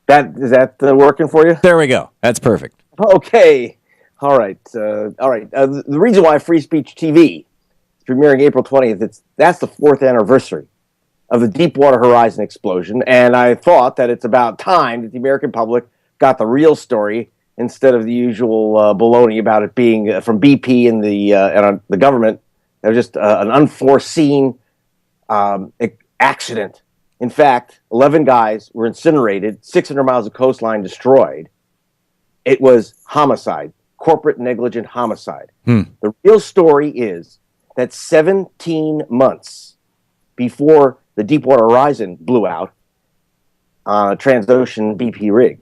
Is that working for you? There we go. That's perfect. Okay. All right. The reason why Free Speech TV is premiering April 20th, that's the 4th anniversary of the Deepwater Horizon explosion, and I thought that it's about time that the American public got the real story instead of the usual baloney about it being from BP and the government. It was just an unforeseen accident. In fact, 11 guys were incinerated, 600 miles of coastline destroyed. It was homicide, corporate negligent homicide. The real story is that 17 months before the Deepwater Horizon blew out on a Transocean BP rig,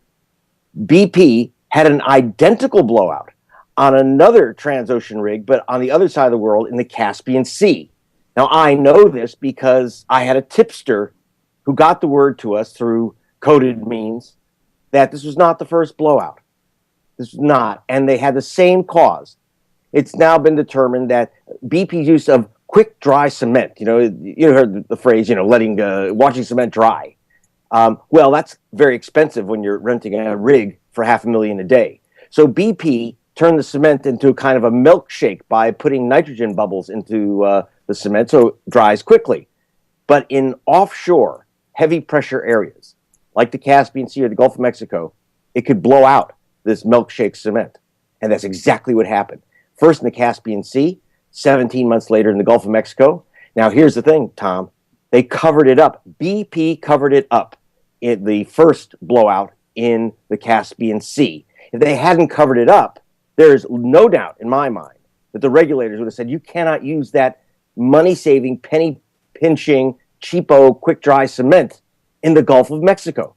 BP had an identical blowout on another Transocean rig, but on the other side of the world in the Caspian Sea. Now, I know this because I had a tipster who got the word to us through coded means that this was not the first blowout. This was not. And they had the same cause. It's now been determined that BP's use of quick dry cement, you heard the phrase, watching cement dry. Well, that's very expensive when you're renting a rig for $500,000 a day. So BP turned the cement into kind of a milkshake by putting nitrogen bubbles into the cement so it dries quickly. But in offshore, heavy pressure areas, like the Caspian Sea or the Gulf of Mexico, it could blow out this milkshake cement. And that's exactly what happened. First in the Caspian Sea, 17 months later in the Gulf of Mexico. Now, here's the thing, Tom. They covered it up. BP covered it up in the first blowout in the Caspian Sea. If they hadn't covered it up, there's no doubt in my mind that the regulators would have said, you cannot use that money-saving, penny-pinching, cheapo, quick-dry cement in the Gulf of Mexico.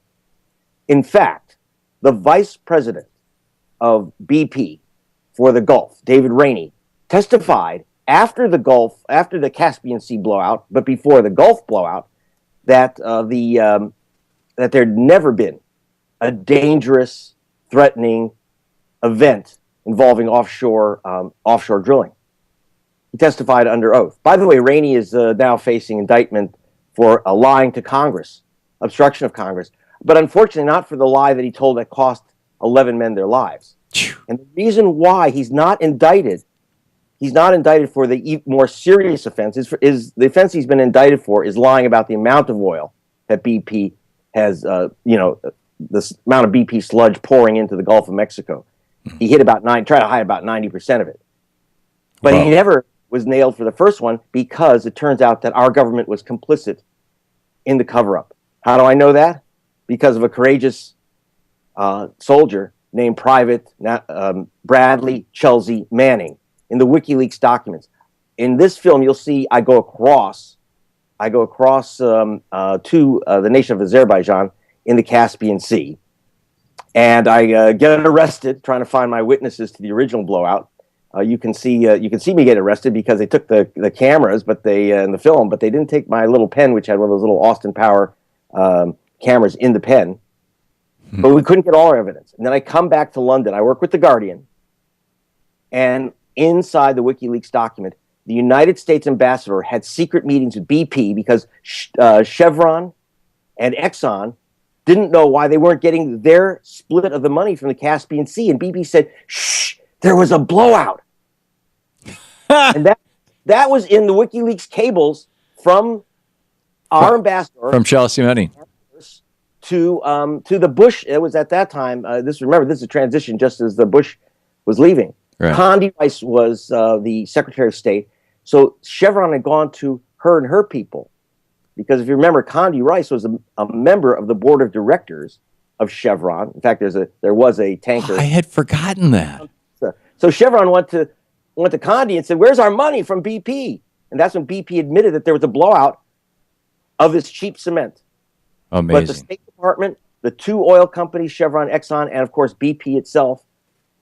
In fact, the vice president of BP for the Gulf, David Rainey, testified after the Caspian Sea blowout, but before the Gulf blowout, that that there'd never been a dangerous, threatening event involving offshore drilling. He testified under oath. By the way, Rainey is now facing indictment for lying to Congress, obstruction of Congress, but unfortunately not for the lie that he told that cost 11 men their lives. And the reason why he's not indicted for the more serious offense is the offense he's been indicted for is lying about the amount of oil that BP has, the amount of BP sludge pouring into the Gulf of Mexico. He tried to hide about 90% of it. But he never was nailed for the first one because it turns out that our government was complicit in the cover-up. How do I know that? Because of a courageous soldier named Private Bradley Chelsea Manning in the WikiLeaks documents. In this film, you'll see I go across to the nation of Azerbaijan in the Caspian Sea, and I get arrested trying to find my witnesses to the original blowout. You can see me get arrested because they took the cameras, but in the film, but they didn't take my little pen, which had one of those little Austin Power cameras in the pen. But we couldn't get all our evidence. And then I come back to London. I work with The Guardian. And inside the WikiLeaks document, the United States ambassador had secret meetings with BP because Chevron and Exxon didn't know why they weren't getting their split of the money from the Caspian Sea. And BP said, shh, there was a blowout. And that was in the WikiLeaks cables from our ambassador. From Chelsea Manning. To the Bush. It was at that time. This is a transition just as the Bush was leaving. Right. Condi Rice was the Secretary of State. So Chevron had gone to her and her people, because if you remember, Condi Rice was a member of the board of directors of Chevron. In fact, there was a tanker. I had forgotten that. So Chevron went to Condi and said, "Where's our money from BP?" And that's when BP admitted that there was a blowout of this cheap cement. Amazing. But the State Department, the two oil companies, Chevron, Exxon, and of course BP itself,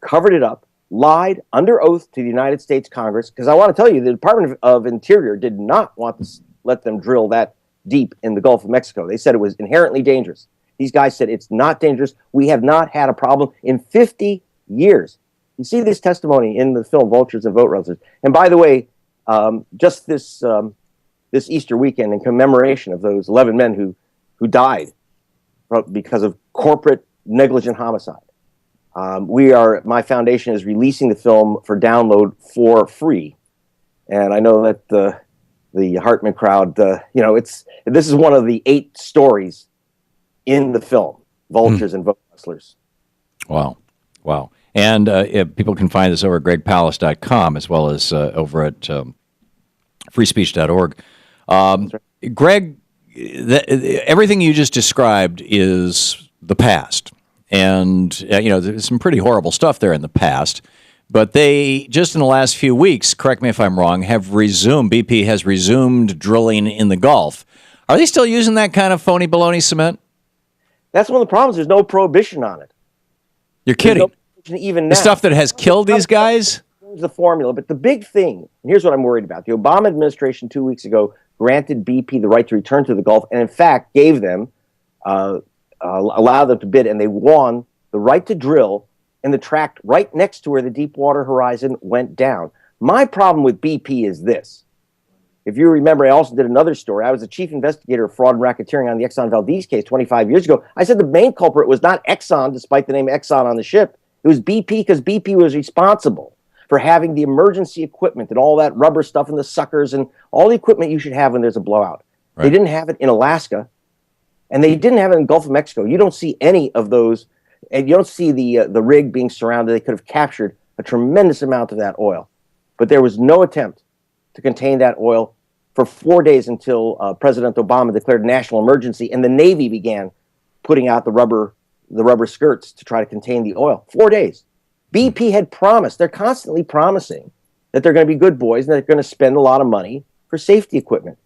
covered it up, lied under oath to the United States Congress, because I want to tell you, the Department of Interior did not want to let them drill that deep in the Gulf of Mexico. They said it was inherently dangerous. These guys said it's not dangerous. We have not had a problem in 50 years. You see this testimony in the film Vultures and Vote Rustlers. And by the way, just this Easter weekend, in commemoration of those 11 men who died because of corporate negligent homicide. My foundation is releasing the film for download for free. And I know that the Hartman crowd, this is one of the 8 stories in the film, Vultures and Vote Rustlers. Wow. And people can find this over at gregpalast.com as well as over at freespeech.org. Right. Greg, everything you just described is the past. And, there's some pretty horrible stuff there in the past. But they, just in the last few weeks, correct me if I'm wrong, BP has resumed drilling in the Gulf. Are they still using that kind of phony baloney cement? That's one of the problems. There's no prohibition on it. You're kidding. Even now. The stuff that has killed these guys? The formula. But the big thing, and here's what I'm worried about. The Obama administration 2 weeks ago granted BP the right to return to the Gulf and, in fact, gave them, allowed them to bid, and they won the right to drill in the tract right next to where the Deepwater horizon went down. My problem with BP is this. If you remember, I also did another story. I was the chief investigator of fraud and racketeering on the Exxon Valdez case 25 years ago. I said the main culprit was not Exxon, despite the name Exxon on the ship. It was BP, because BP was responsible for having the emergency equipment and all that rubber stuff and the suckers and all the equipment you should have when there's a blowout. Right. They didn't have it in Alaska, and they didn't have it in the Gulf of Mexico. You don't see any of those, and you don't see the rig being surrounded. They could have captured a tremendous amount of that oil. But there was no attempt to contain that oil for 4 days until President Obama declared national emergency, and the Navy began putting out the rubber skirts to try to contain the oil. 4 days. BP had promised, they're constantly promising that they're going to be good boys and they're going to spend a lot of money for safety equipment.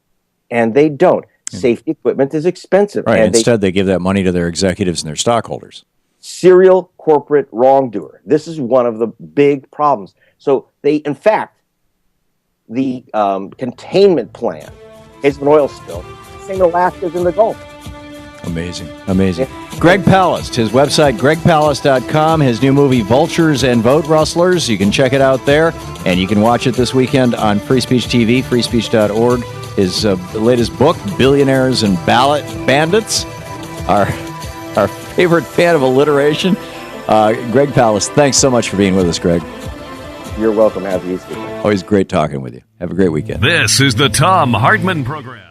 And they don't. Safety equipment is expensive. Right. And instead, they give that money to their executives and their stockholders. Serial corporate wrongdoer. This is one of the big problems. So they, in fact, the containment plan is an oil spill. Saying Alaska's in the Gulf. Amazing. Greg Palast, his website, gregpalast.com, his new movie, Vultures and Vote Rustlers. You can check it out there, and you can watch it this weekend on Free Speech TV, freespeech.org. His latest book, Billionaires and Ballot Bandits, our favorite fan of alliteration. Greg Palast, thanks so much for being with us, Greg. You're welcome. Have a Easter. Always great talking with you. Have a great weekend. This is the Thom Hartmann Program.